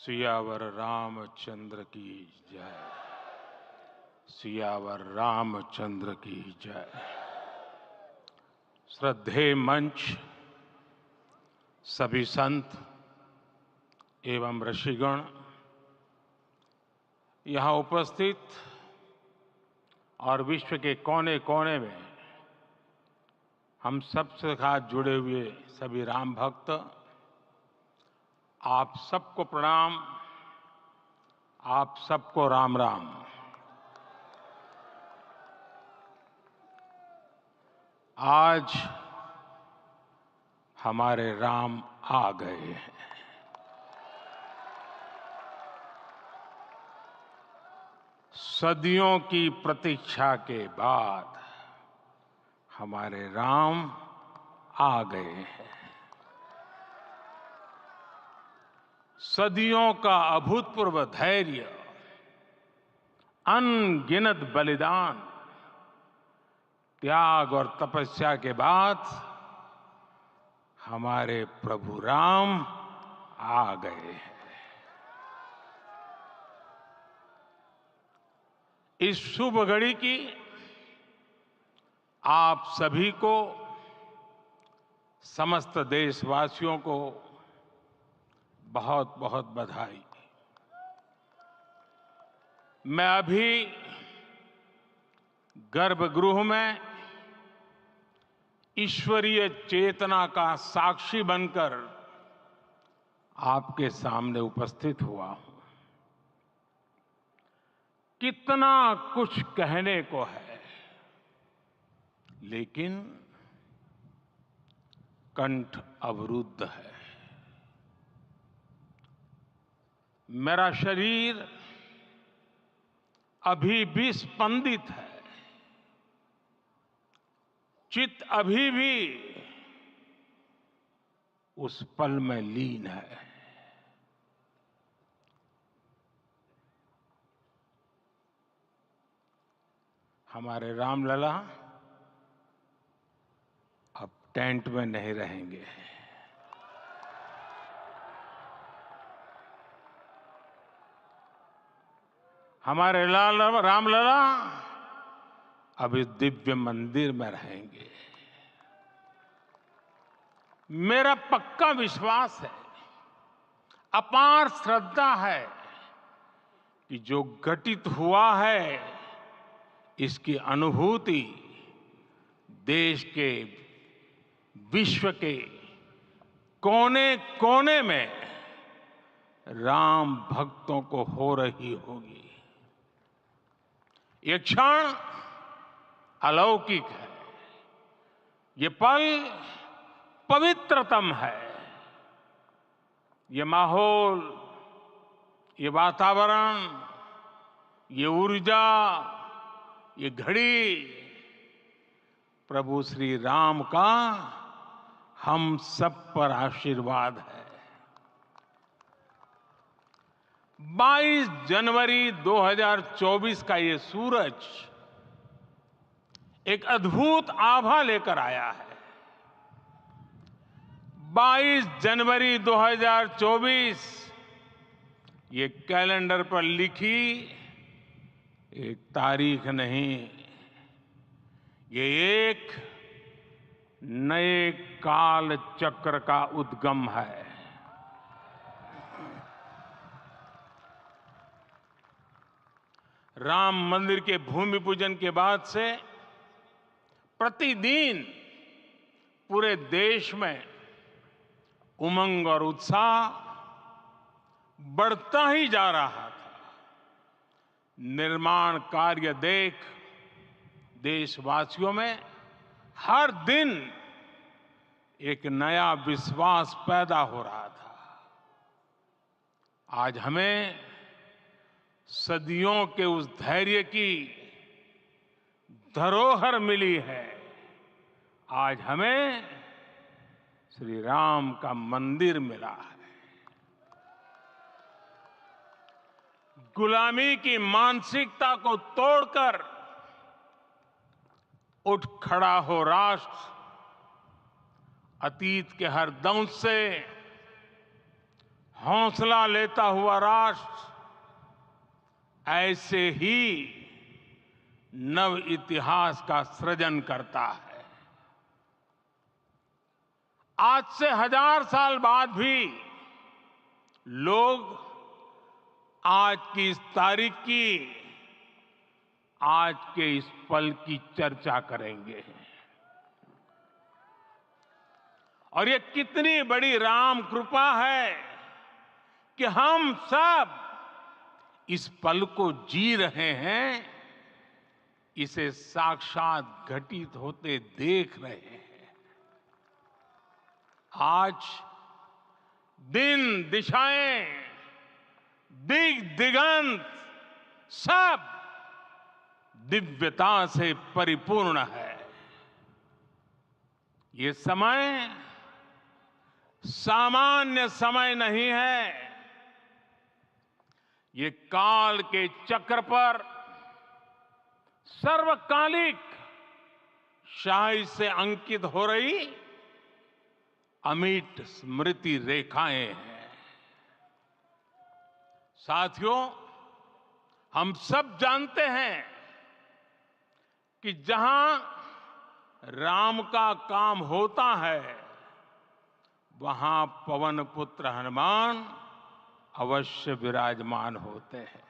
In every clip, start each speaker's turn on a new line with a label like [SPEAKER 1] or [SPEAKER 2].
[SPEAKER 1] सियावर रामचंद्र की जय। सियावर रामचंद्र की जय। श्रद्धेय मंच, सभी संत एवं ऋषिगण, यहाँ उपस्थित और विश्व के कोने कोने में हम सबसे साथ जुड़े हुए सभी राम भक्त, आप सबको प्रणाम, आप सबको राम राम। आज हमारे राम आ गए हैं। सदियों की प्रतीक्षा के बाद हमारे राम आ गए हैं। सदियों का अभूतपूर्व धैर्य, अनगिनत बलिदान, त्याग और तपस्या के बाद हमारे प्रभु राम आ गए हैं। इस शुभ घड़ी की आप सभी को, समस्त देशवासियों को बहुत बहुत बधाई। मैं अभी गर्भगृह में ईश्वरीय चेतना का साक्षी बनकर आपके सामने उपस्थित हुआ हूं। कितना कुछ कहने को है, लेकिन कंठ अवरुद्ध है। मेरा शरीर अभी भी स्पंदित है, चित्त अभी भी उस पल में लीन है। हमारे रामलला अब टेंट में नहीं रहेंगे। हमारे रामलला अब इस दिव्य मंदिर में रहेंगे। मेरा पक्का विश्वास है, अपार श्रद्धा है कि जो घटित हुआ है, इसकी अनुभूति देश के, विश्व के कोने कोने में राम भक्तों को हो रही होगी। ये क्षण अलौकिक है, ये पल पवित्रतम है। ये माहौल, ये वातावरण, ये ऊर्जा, ये घड़ी प्रभु श्री राम का हम सब पर आशीर्वाद है। 22 जनवरी 2024 का ये सूरज एक अद्भुत आभा लेकर आया है। 22 जनवरी 2024 ये कैलेंडर पर लिखी एक तारीख नहीं, ये एक नए काल चक्र का उद्गम है। राम मंदिर के भूमि पूजन के बाद से प्रतिदिन पूरे देश में उमंग और उत्साह बढ़ता ही जा रहा था। निर्माण कार्य देख देशवासियों में हर दिन एक नया विश्वास पैदा हो रहा था। आज हमें सदियों के उस धैर्य की धरोहर मिली है। आज हमें श्री राम का मंदिर मिला है। गुलामी की मानसिकता को तोड़कर उठ खड़ा हो राष्ट्र। अतीत के हर दंश से हौसला लेता हुआ राष्ट्र ऐसे ही नव इतिहास का सृजन करता है। आज से 1000 साल बाद भी लोग आज की इस तारीख की, आज के इस पल की चर्चा करेंगे। और ये कितनी बड़ी राम कृपा है कि हम सब इस पल को जी रहे हैं, इसे साक्षात घटित होते देख रहे हैं। आज दिन दिशाएं, दिग दिगंत सब दिव्यता से परिपूर्ण है। ये समय सामान्य समय नहीं है। ये काल के चक्र पर सर्वकालिक शाही से अंकित हो रही अमिट स्मृति रेखाएं हैं। साथियों, हम सब जानते हैं कि जहां राम का काम होता है, वहां पवन पुत्र हनुमान अवश्य विराजमान होते हैं।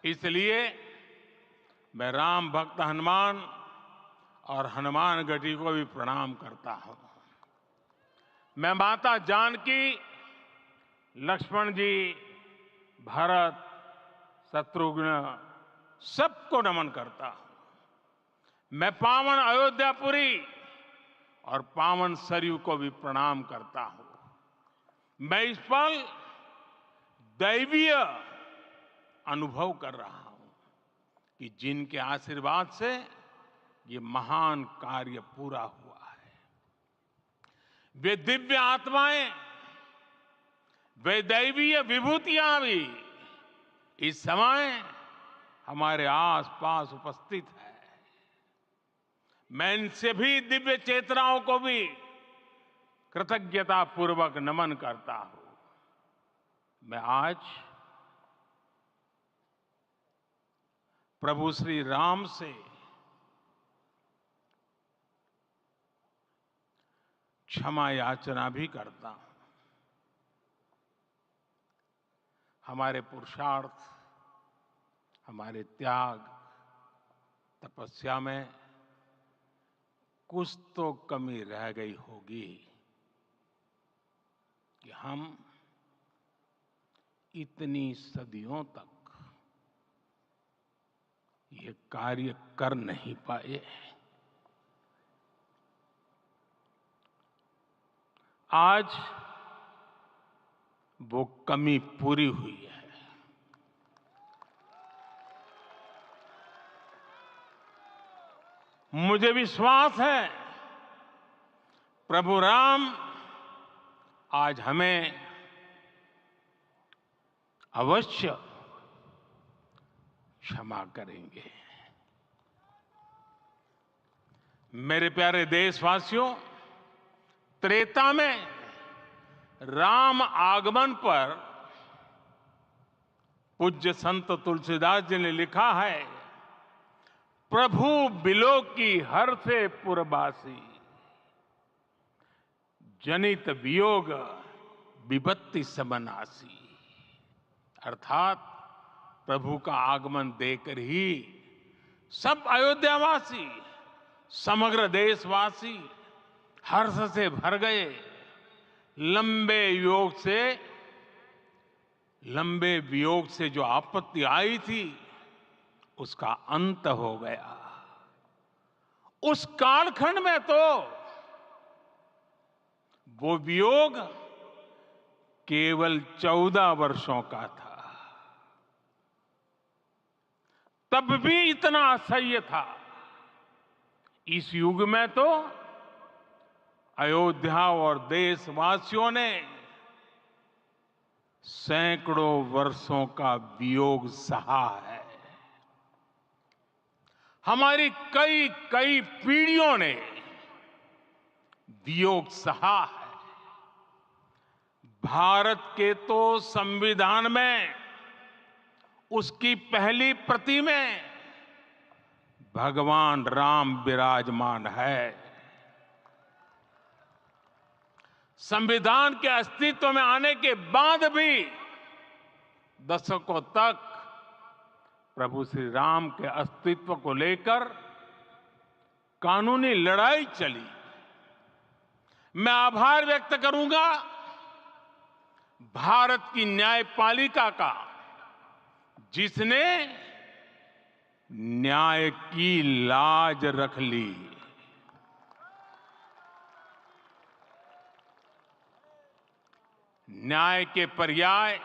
[SPEAKER 1] इसलिए मैं राम भक्त हनुमान और हनुमान गढ़ी को भी प्रणाम करता हूं। मैं माता जानकी, लक्ष्मण जी, भरत, शत्रुघ्न सबको नमन करता हूं। मैं पावन अयोध्यापुरी और पावन सरयू को भी प्रणाम करता हूं। मैं इस पल दैवीय अनुभव कर रहा हूं कि जिनके आशीर्वाद से ये महान कार्य पूरा हुआ है। वे दिव्य आत्माएं, वे दैवीय विभूतियां भी इस समय हमारे आसपास उपस्थित है। मैं इन सभी दिव्य चेतनाओं को भी कृतज्ञता पूर्वक नमन करता हूं। मैं आज प्रभु श्री राम से क्षमा याचना भी करता हूं। हमारे पुरुषार्थ, हमारे त्याग, तपस्या में कुछ तो कमी रह गई होगी कि हम इतनी सदियों तक ये कार्य कर नहीं पाए। आज वो कमी पूरी हुई है। मुझे विश्वास है प्रभु राम आज हमें अवश्य क्षमा करेंगे। मेरे प्यारे देशवासियों, त्रेता में राम आगमन पर पूज्य संत तुलसीदास जी ने लिखा है, प्रभु बिलो की हर से पुरबासी, जनित वियोग विपत्ति समनासी। अर्थात प्रभु का आगमन देकर ही सब अयोध्यावासी, समग्र देशवासी हर्ष से भर गए। लंबे वियोग से जो आपत्ति आई थी, उसका अंत हो गया। उस कालखंड में तो वो वियोग केवल 14 वर्षों का था। तब भी इतना असह्य था। इस युग में तो अयोध्या और देशवासियों ने सैकड़ों वर्षों का वियोग सहा है। हमारी कई कई पीढ़ियों ने वियोग सहा है। भारत के तो संविधान में उसकी पहली प्रति में भगवान राम विराजमान है। संविधान के अस्तित्व में आने के बाद भी दशकों तक प्रभु श्री राम के अस्तित्व को लेकर कानूनी लड़ाई चली। मैं आभार व्यक्त करूंगा भारत की न्यायपालिका का, जिसने न्याय की लाज रख ली। न्याय के पर्याय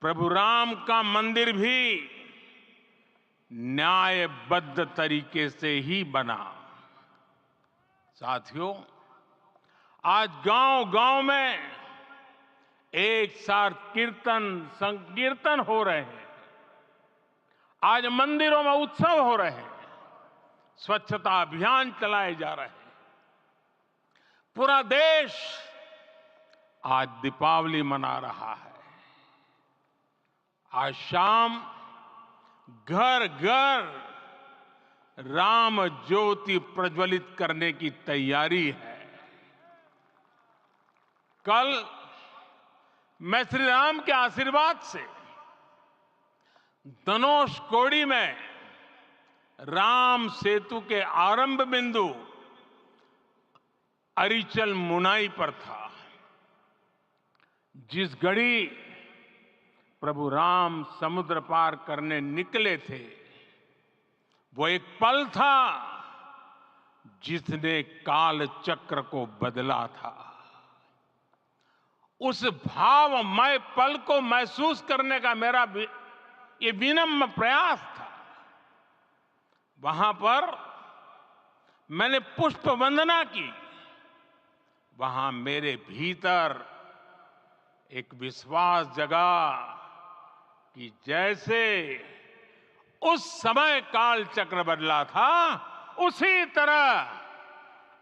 [SPEAKER 1] प्रभु राम का मंदिर भी न्यायबद्ध तरीके से ही बना। साथियों, आज गांव-गांव में एक साथ कीर्तन संकीर्तन हो रहे हैं। आज मंदिरों में उत्सव हो रहे हैं, स्वच्छता अभियान चलाए जा रहे हैं। पूरा देश आज दीपावली मना रहा है। आज शाम घर घर राम ज्योति प्रज्वलित करने की तैयारी है। कल मैं श्री राम के आशीर्वाद से धनुषकोडी में राम सेतु के आरंभ बिंदु अरिचल मुनाई पर था। जिस घड़ी प्रभु राम समुद्र पार करने निकले थे, वो एक पल था जिसने काल चक्र को बदला था। उस भावमय पल को महसूस करने का मेरा ये विनम्र प्रयास था। वहां पर मैंने पुष्प वंदना की। वहां मेरे भीतर एक विश्वास जगा कि जैसे उस समय काल चक्र बदला था, उसी तरह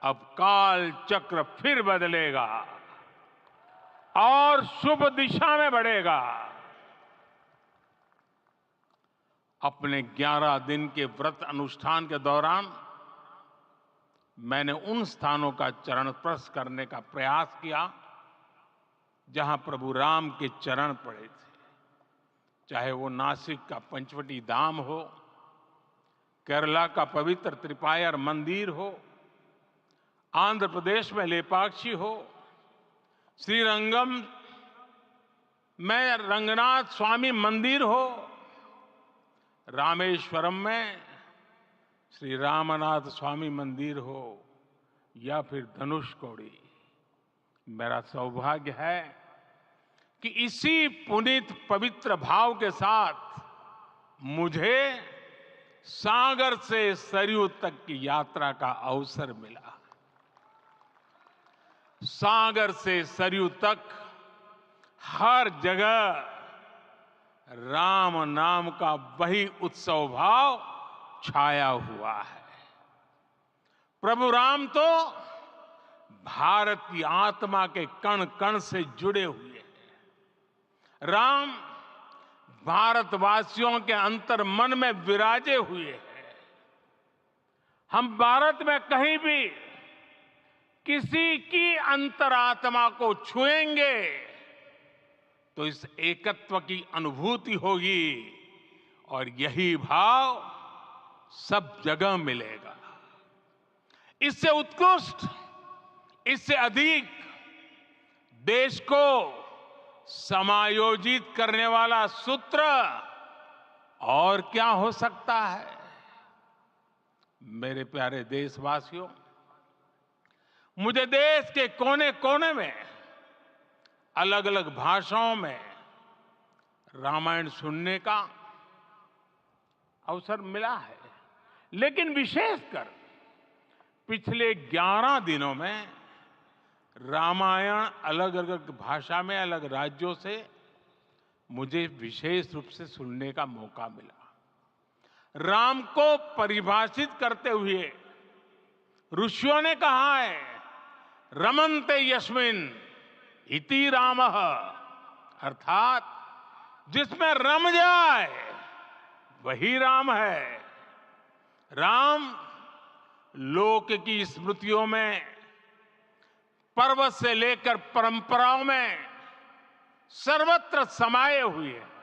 [SPEAKER 1] अब काल चक्र फिर बदलेगा और शुभ दिशा में बढ़ेगा। अपने 11 दिन के व्रत अनुष्ठान के दौरान मैंने उन स्थानों का चरण स्पर्श करने का प्रयास किया जहां प्रभु राम के चरण पड़े थे। चाहे वो नासिक का पंचवटी धाम हो, केरला का पवित्र त्रिपायर मंदिर हो, आंध्र प्रदेश में लेपाक्षी हो, श्रीरंगम में रंगनाथ स्वामी मंदिर हो, रामेश्वरम में श्री रामनाथ स्वामी मंदिर हो, या फिर धनुषकोडी। मेरा सौभाग्य है कि इसी पुनीत पवित्र भाव के साथ मुझे सागर से सरयू तक की यात्रा का अवसर मिला। सागर से सरयू तक हर जगह राम नाम का वही उत्सव भाव छाया हुआ है। प्रभु राम तो भारत की आत्मा के कण कण से जुड़े हुए हैं। राम भारतवासियों के अंतर मन में विराजे हुए हैं। हम भारत में कहीं भी किसी की अंतरात्मा को छुएंगे तो इस एकत्व की अनुभूति होगी, और यही भाव सब जगह मिलेगा। इससे उत्कृष्ट, इससे अधिक देश को समायोजित करने वाला सूत्र और क्या हो सकता है। मेरे प्यारे देशवासियों, मुझे देश के कोने कोने में अलग अलग भाषाओं में रामायण सुनने का अवसर मिला है, लेकिन विशेषकर पिछले 11 दिनों में रामायण अलग अलग भाषा में अलग राज्यों से मुझे विशेष रूप से सुनने का मौका मिला। राम को परिभाषित करते हुए ऋषियों ने कहा है, रमन्ते यस्मिन् इति रामः, अर्थात जिसमें रम जाए वही राम है। राम लोक की स्मृतियों में, पर्वत से लेकर परंपराओं में सर्वत्र समाये हुए हैं।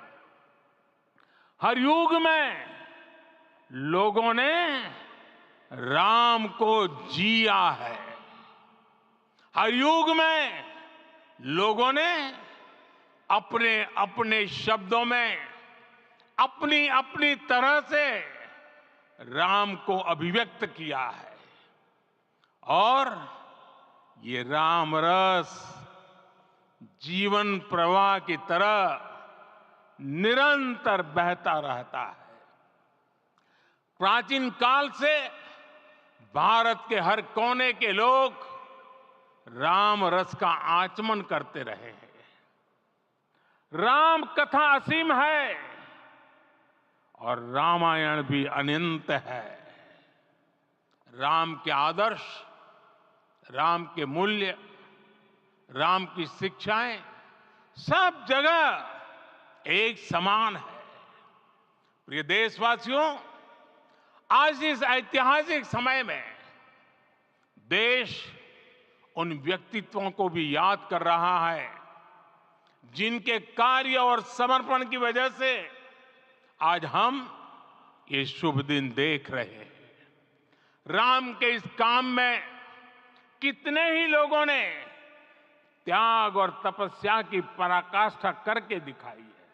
[SPEAKER 1] हर युग में लोगों ने राम को जिया है। हर युग में लोगों ने अपने अपने शब्दों में अपनी अपनी तरह से राम को अभिव्यक्त किया है। और ये राम रस जीवन प्रवाह की तरह निरंतर बहता रहता है। प्राचीन काल से भारत के हर कोने के लोग राम रस का आचमन करते रहे हैं। राम कथा असीम है और रामायण भी अनंत है। राम के आदर्श, राम के मूल्य, राम की शिक्षाएं सब जगह एक समान है। प्रिय देशवासियों, आज इस ऐतिहासिक समय में देश उन व्यक्तित्वों को भी याद कर रहा है जिनके कार्य और समर्पण की वजह से आज हम ये शुभ दिन देख रहे हैं। राम के इस काम में कितने ही लोगों ने त्याग और तपस्या की पराकाष्ठा करके दिखाई है।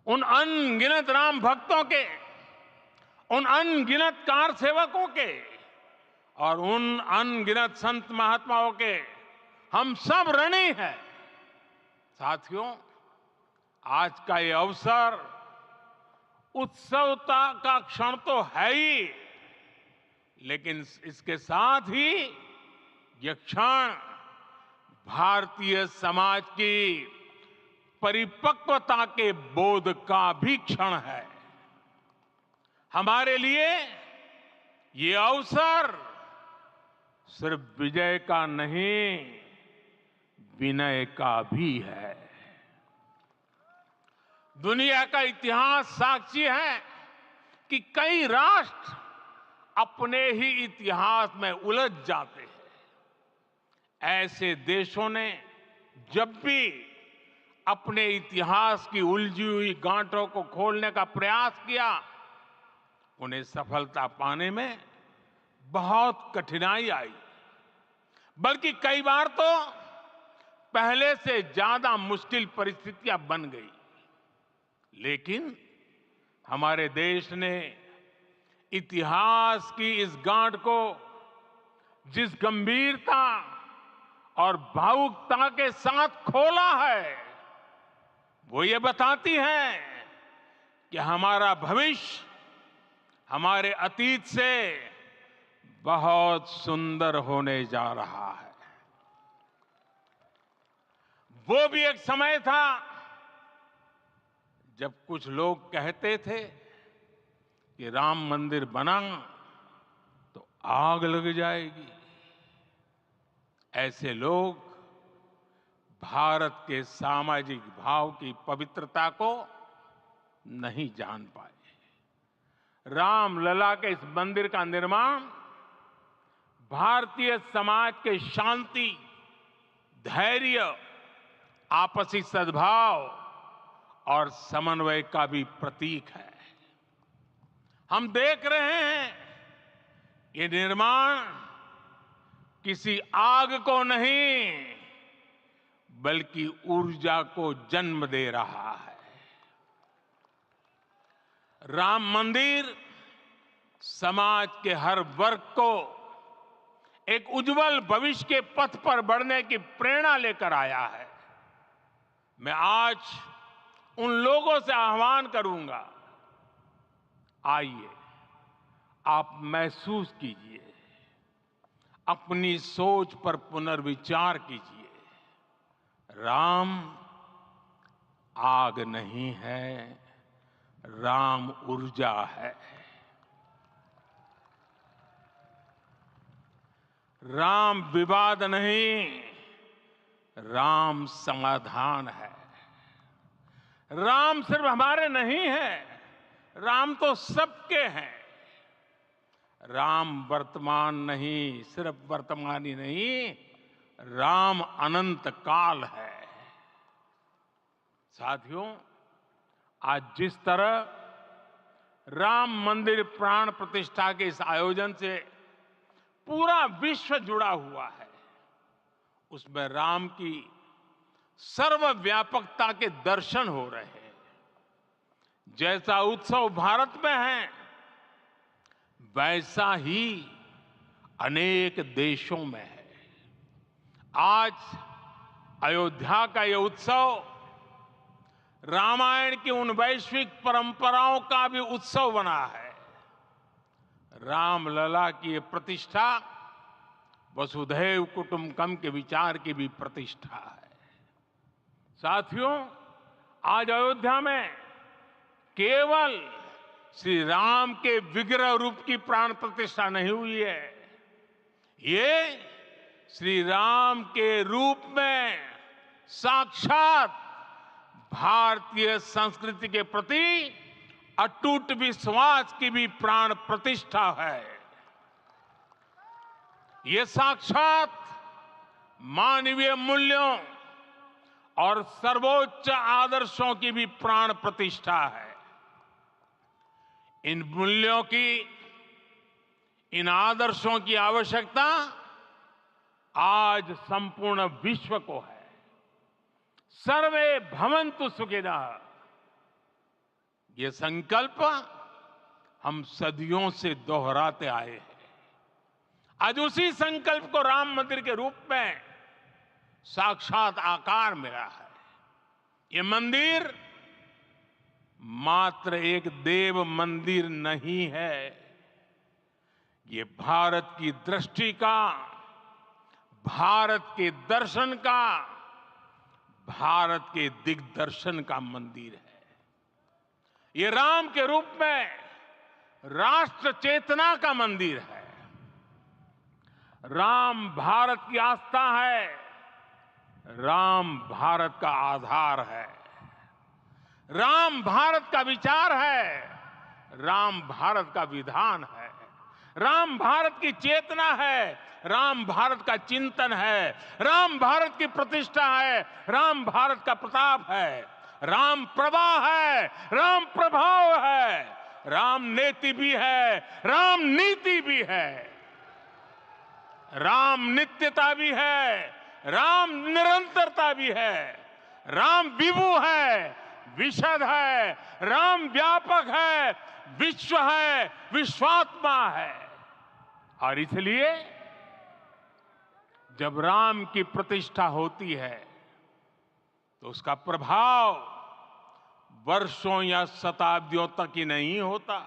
[SPEAKER 1] उन अनगिनत राम भक्तों के, उन अनगिनत कार सेवकों के और उन अनगिनत संत महात्माओं के हम सब ऋणी हैं। साथियों, आज का ये अवसर उत्सवता का क्षण तो है ही, लेकिन इसके साथ ही यह क्षण भारतीय समाज की परिपक्वता के बोध का भी क्षण है। हमारे लिए ये अवसर सिर्फ विजय का नहीं, विनय का भी है। दुनिया का इतिहास साक्षी है कि कई राष्ट्र अपने ही इतिहास में उलझ जाते हैं। ऐसे देशों ने जब भी अपने इतिहास की उलझी हुई गांठों को खोलने का प्रयास किया, उन्हें सफलता पाने में बहुत कठिनाई आई। बल्कि कई बार तो पहले से ज्यादा मुश्किल परिस्थितियां बन गई। लेकिन हमारे देश ने इतिहास की इस गांठ को जिस गंभीरता और भावुकता के साथ खोला है, वो ये बताती है कि हमारा भविष्य हमारे अतीत से बहुत सुंदर होने जा रहा है। वो भी एक समय था जब कुछ लोग कहते थे कि राम मंदिर बना तो आग लग जाएगी। ऐसे लोग भारत के सामाजिक भाव की पवित्रता को नहीं जान पाए। रामलला के इस मंदिर का निर्माण भारतीय समाज के शांति, धैर्य, आपसी सद्भाव और समन्वय का भी प्रतीक है। हम देख रहे हैं ये निर्माण किसी आग को नहीं, बल्कि ऊर्जा को जन्म दे रहा है। राम मंदिर समाज के हर वर्ग को एक उज्जवल भविष्य के पथ पर बढ़ने की प्रेरणा लेकर आया है। मैं आज उन लोगों से आह्वान करूंगा, आइए आप महसूस कीजिए, अपनी सोच पर पुनर्विचार कीजिए। राम आग नहीं है, राम ऊर्जा है। राम विवाद नहीं, राम समाधान है। राम सिर्फ हमारे नहीं है, राम तो सबके हैं। राम वर्तमान नहीं, सिर्फ वर्तमान ही नहीं, राम अनंत काल है। साथियों, आज जिस तरह राम मंदिर प्राण प्रतिष्ठा के इस आयोजन से पूरा विश्व जुड़ा हुआ है, उसमें राम की सर्वव्यापकता के दर्शन हो रहे हैं। जैसा उत्सव भारत में है, वैसा ही अनेक देशों में है। आज अयोध्या का यह उत्सव रामायण की उन वैश्विक परंपराओं का भी उत्सव बना है। रामलला की ये प्रतिष्ठा वसुधैव कुटुंबकम के विचार की भी प्रतिष्ठा है। साथियों, आज अयोध्या में केवल श्री राम के विग्रह रूप की प्राण प्रतिष्ठा नहीं हुई है, ये श्री राम के रूप में साक्षात भारतीय संस्कृति के प्रति अटूट विश्वास की भी प्राण प्रतिष्ठा है। ये साक्षात मानवीय मूल्यों और सर्वोच्च आदर्शों की भी प्राण प्रतिष्ठा है। इन मूल्यों की, इन आदर्शों की आवश्यकता आज संपूर्ण विश्व को है। सर्वे भवन्तु सुखिनः, ये संकल्प हम सदियों से दोहराते आए हैं। आज उसी संकल्प को राम मंदिर के रूप में साक्षात आकार मिला है। ये मंदिर मात्र एक देव मंदिर नहीं है, ये भारत की दृष्टि का, भारत के दर्शन का, भारत के दिग्दर्शन का मंदिर है। ये राम के रूप में राष्ट्र चेतना का मंदिर है। राम भारत की आस्था है, राम भारत का आधार है, राम भारत का विचार है, राम भारत का विधान है, राम भारत की चेतना है, राम भारत का चिंतन है, राम भारत की प्रतिष्ठा है, राम भारत का प्रताप है, राम प्रवाह है, राम प्रभाव है, राम नेति भी है, राम नीति भी है, राम नित्यता भी है, राम निरंतरता भी है, राम विभु है, विशद है, राम व्यापक है, विश्व है, विश्वात्मा है। और इसलिए जब राम की प्रतिष्ठा होती है तो उसका प्रभाव वर्षों या शताब्दियों तक ही नहीं होता,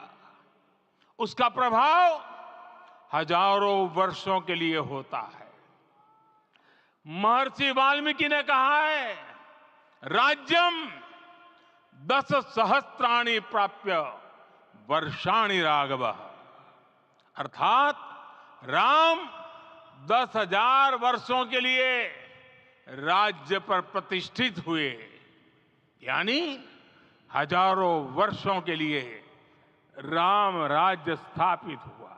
[SPEAKER 1] उसका प्रभाव हजारों वर्षों के लिए होता है। महर्षि वाल्मीकि ने कहा है, राज्यम 10 सहस्त्राणि प्राप्य वर्षाणि राघव, अर्थात राम 10,000 वर्षों के लिए राज्य पर प्रतिष्ठित हुए, यानी हजारों वर्षों के लिए राम राज्य स्थापित हुआ।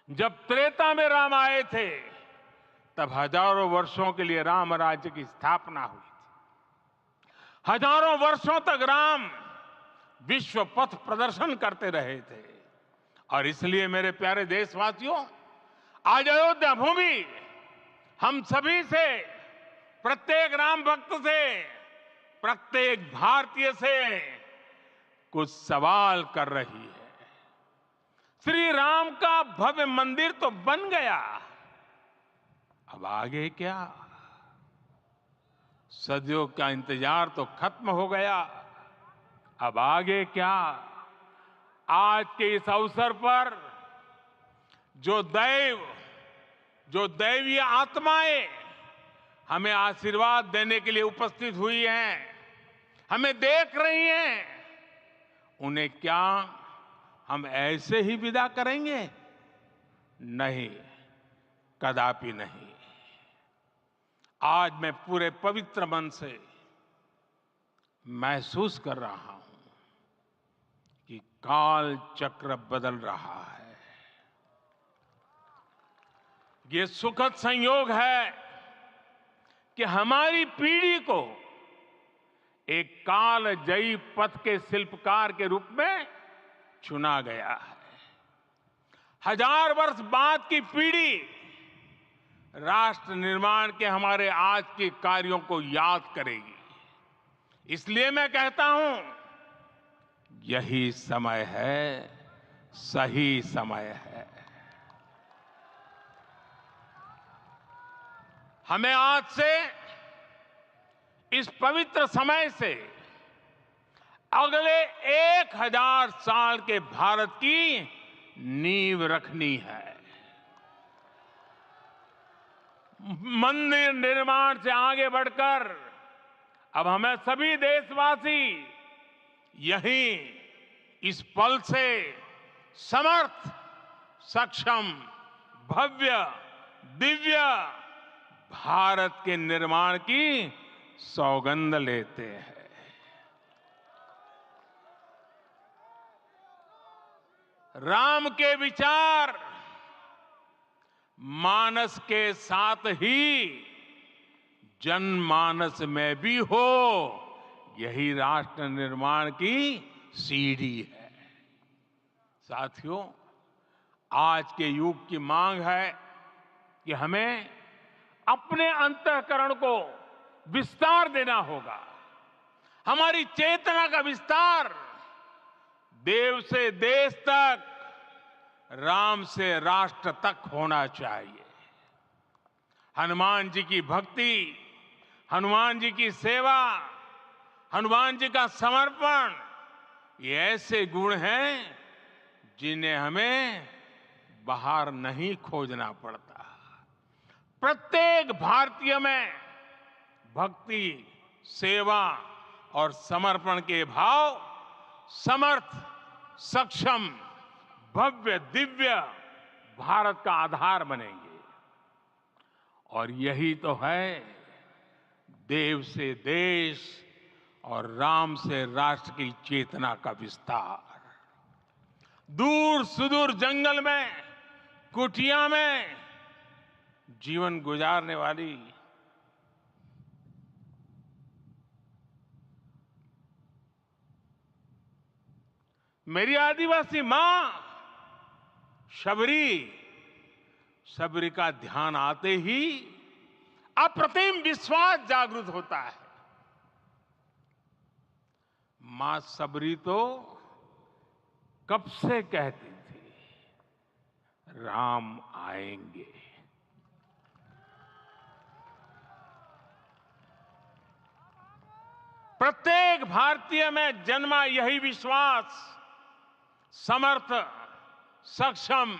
[SPEAKER 1] जब त्रेता में राम आए थे तब हजारों वर्षों के लिए राम राज्य की स्थापना हुई थी। हजारों वर्षों तक राम विश्व पथ प्रदर्शन करते रहे थे। और इसलिए मेरे प्यारे देशवासियों, आज अयोध्या भूमि हम सभी से, प्रत्येक राम भक्त से, प्रत्येक भारतीय से कुछ सवाल कर रही है। श्री राम का भव्य मंदिर तो बन गया, अब आगे क्या? सदियों का इंतजार तो खत्म हो गया, अब आगे क्या? आज के इस अवसर पर जो दैवीय आत्माएं हमें आशीर्वाद देने के लिए उपस्थित हुई हैं, हमें देख रही हैं, उन्हें क्या हम ऐसे ही विदा करेंगे? नहीं, कदापि नहीं। आज मैं पूरे पवित्र मन से महसूस कर रहा हूं कि काल चक्र बदल रहा है। ये सुखद संयोग है कि हमारी पीढ़ी को एक कालजयी पथ के शिल्पकार के रूप में चुना गया है। 1000 वर्ष बाद की पीढ़ी राष्ट्र निर्माण के हमारे आज के कार्यों को याद करेगी। इसलिए मैं कहता हूं, यही समय है, सही समय है। हमें आज से इस पवित्र समय से अगले 1000 साल के भारत की नींव रखनी है। मंदिर निर्माण से आगे बढ़कर अब हमें सभी देशवासी यहीं इस पल से समर्थ, सक्षम, भव्य, दिव्य भारत के निर्माण की सौगंध लेते हैं। राम के विचार मानस के साथ ही जनमानस में भी हो, यही राष्ट्र निर्माण की सीढ़ी है। साथियों, आज के युग की मांग है कि हमें अपने अंतःकरण को विस्तार देना होगा। हमारी चेतना का विस्तार देव से देश तक, राम से राष्ट्र तक होना चाहिए। हनुमान जी की भक्ति, हनुमान जी की सेवा, हनुमान जी का समर्पण, ये ऐसे गुण हैं जिन्हें हमें बाहर नहीं खोजना पड़ता। प्रत्येक भारतीय में भक्ति, सेवा और समर्पण के भाव समर्थ, सक्षम, भव्य, दिव्य भारत का आधार बनेंगे। और यही तो है देव से देश और राम से राष्ट्र की चेतना का विस्तार। दूर सुदूर जंगल में, कुटिया में जीवन गुजारने वाली मेरी आदिवासी मां शबरी का ध्यान आते ही अप्रतिम विश्वास जागृत होता है। मां शबरी तो कब से कहती थी, राम आएंगे। प्रत्येक भारतीय में जन्मा यही विश्वास समर्थ, सक्षम,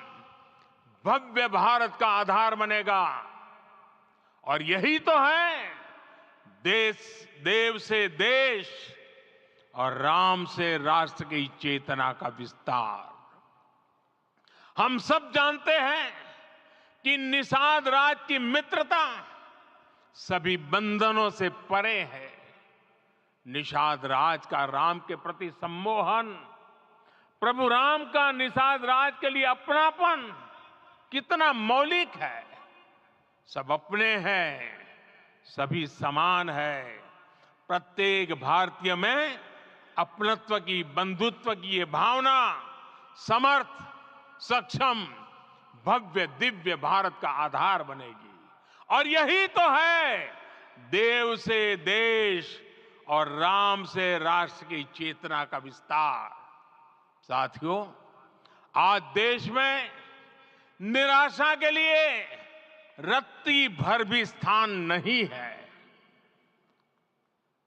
[SPEAKER 1] भव्य भारत का आधार बनेगा। और यही तो है देव से देश और राम से राष्ट्र की चेतना का विस्तार। हम सब जानते हैं कि निषाद राज की मित्रता सभी बंधनों से परे है। निषाद राज का राम के प्रति सम्मोहन, प्रभु राम का निषाद राज के लिए अपनापन कितना मौलिक है। सब अपने हैं, सभी समान है। प्रत्येक भारतीय में अपनत्व की, बंधुत्व की ये भावना समर्थ, सक्षम, भव्य, दिव्य भारत का आधार बनेगी। और यही तो है देव से देश और राम से राष्ट्र की चेतना का विस्तार। साथियों, आज देश में निराशा के लिए रत्ती भर भी स्थान नहीं है।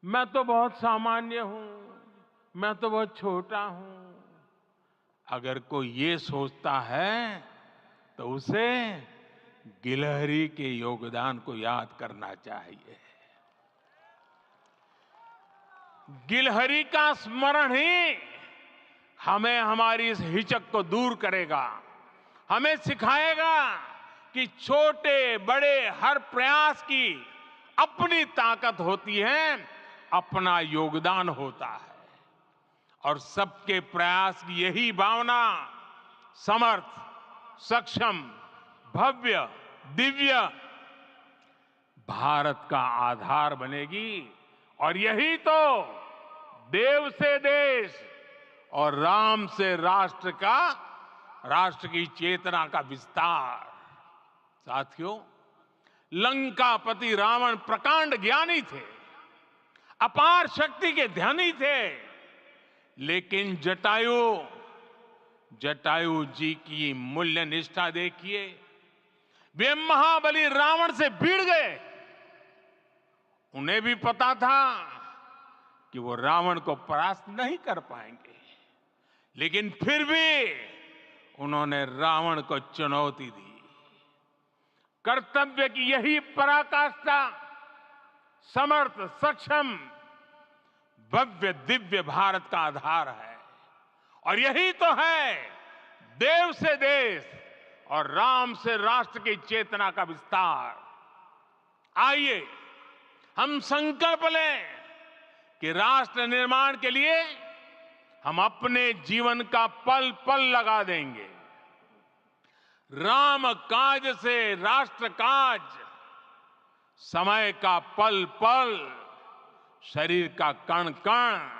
[SPEAKER 1] मैं तो बहुत सामान्य हूं, मैं तो बहुत छोटा हूं। अगर कोई ये सोचता है तो उसे गिलहरी के योगदान को याद करना चाहिए। गिलहरी का स्मरण ही हमें हमारी इस हिचक को दूर करेगा, हमें सिखाएगा कि छोटे बड़े हर प्रयास की अपनी ताकत होती है, अपना योगदान होता है। और सबके प्रयास की यही भावना समर्थ, सक्षम, भव्य, दिव्य भारत का आधार बनेगी। और यही तो देव से देश और राम से राष्ट्र की चेतना का विस्तार। साथियों, लंकापति रावण प्रकांड ज्ञानी थे, अपार शक्ति के धनी थे, लेकिन जटायु जी की मूल्य निष्ठा देखिए। वे महाबली रावण से भिड़ गए। उन्हें भी पता था कि वो रावण को परास्त नहीं कर पाएंगे, लेकिन फिर भी उन्होंने रावण को चुनौती दी। कर्तव्य की यही पराकाष्ठा समर्थ, सक्षम, भव्य, दिव्य भारत का आधार है। और यही तो है देव से देश और राम से राष्ट्र की चेतना का विस्तार। आइए हम संकल्प लें कि राष्ट्र निर्माण के लिए हम अपने जीवन का पल पल लगा देंगे। राम काज से राष्ट्र काज, समय का पल पल, शरीर का कण कण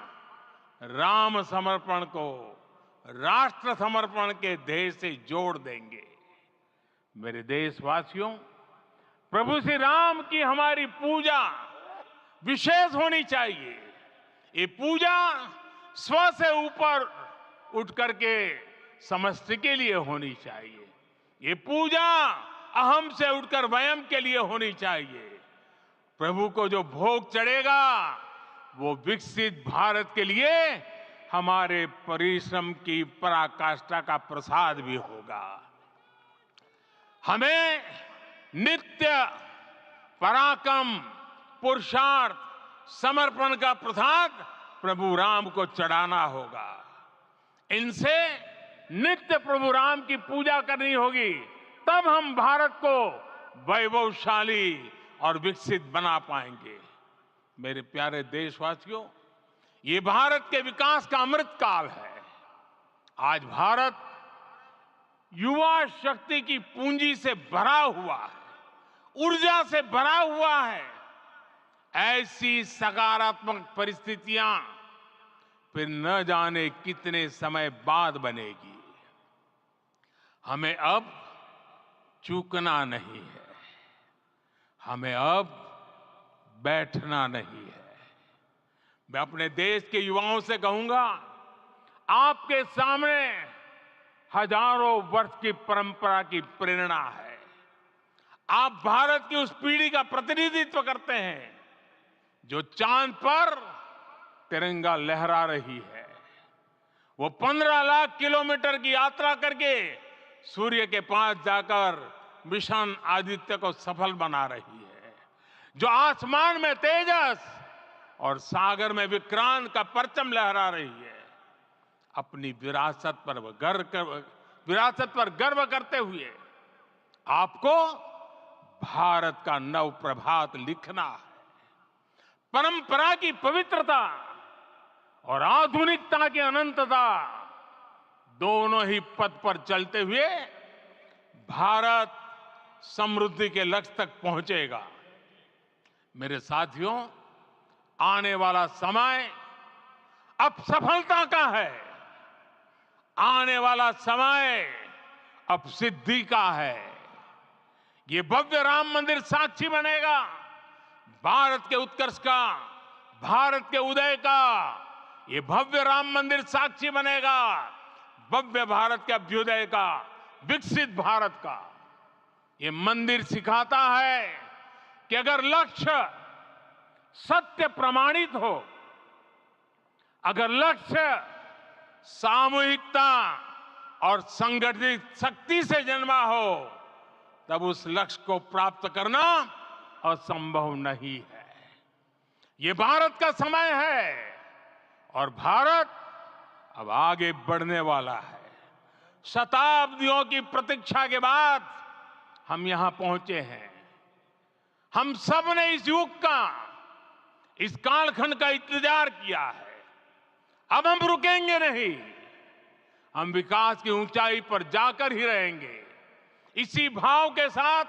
[SPEAKER 1] राम समर्पण को राष्ट्र समर्पण के ध्येय से जोड़ देंगे। मेरे देशवासियों, प्रभु श्री राम की हमारी पूजा विशेष होनी चाहिए। ये पूजा स्व से ऊपर उठ करके समष्टि के लिए होनी चाहिए। ये पूजा अहम से उठकर वयम के लिए होनी चाहिए। प्रभु को जो भोग चढ़ेगा वो विकसित भारत के लिए हमारे परिश्रम की पराकाष्ठा का प्रसाद भी होगा। हमें नित्य पराक्रम, पुरुषार्थ, समर्पण का प्रसाद प्रभु राम को चढ़ाना होगा। इनसे नित्य प्रभु राम की पूजा करनी होगी, तब हम भारत को वैभवशाली और विकसित बना पाएंगे। मेरे प्यारे देशवासियों, ये भारत के विकास का अमृत काल है। आज भारत युवा शक्ति की पूंजी से भरा हुआ है, ऊर्जा से भरा हुआ है। ऐसी सकारात्मक परिस्थितियां फिर न जाने कितने समय बाद बनेगी। हमें अब चूकना नहीं है, हमें अब बैठना नहीं है। मैं अपने देश के युवाओं से कहूंगा, आपके सामने हजारों वर्ष की परंपरा की प्रेरणा है। आप भारत की उस पीढ़ी का प्रतिनिधित्व करते हैं जो चांद पर तिरंगा लहरा रही है। वो 15 लाख किलोमीटर की यात्रा करके सूर्य के पास जाकर मिशन आदित्य को सफल बना रही है। जो आसमान में तेजस और सागर में विक्रांत का परचम लहरा रही है। अपनी विरासत पर गर्व करते हुए आपको भारत का नव प्रभात लिखना है। परंपरा की पवित्रता और आधुनिकता की अनंतता, दोनों ही पथ पर चलते हुए भारत समृद्धि के लक्ष्य तक पहुंचेगा। मेरे साथियों, आने वाला समय अब सफलता का है। आने वाला समय अब सिद्धि का है। ये भव्य राम मंदिर साक्षी बनेगा भारत के उत्कर्ष का, भारत के उदय का। ये भव्य राम मंदिर साक्षी बनेगा भव्य भारत के अभ्युदय का, विकसित भारत का। ये मंदिर सिखाता है कि अगर लक्ष्य सत्य प्रमाणित हो, अगर लक्ष्य सामूहिकता और संगठित शक्ति से जन्मा हो, तब उस लक्ष्य को प्राप्त करना असंभव नहीं है। ये भारत का समय है और भारत अब आगे बढ़ने वाला है। शताब्दियों की प्रतीक्षा के बाद हम यहां पहुंचे हैं। हम सब ने इस युग का, इस कालखंड का इंतजार किया है। अब हम रुकेंगे नहीं, हम विकास की ऊंचाई पर जाकर ही रहेंगे। इसी भाव के साथ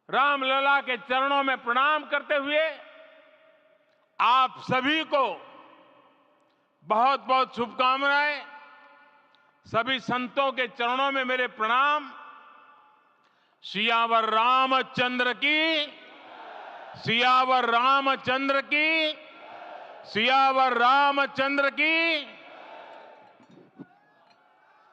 [SPEAKER 1] रामलला के चरणों में प्रणाम करते हुए आप सभी को बहुत बहुत शुभकामनाएं। सभी संतों के चरणों में मेरे प्रणाम। सियावर रामचंद्र की, सियावर रामचंद्र की, सियावर रामचंद्र की।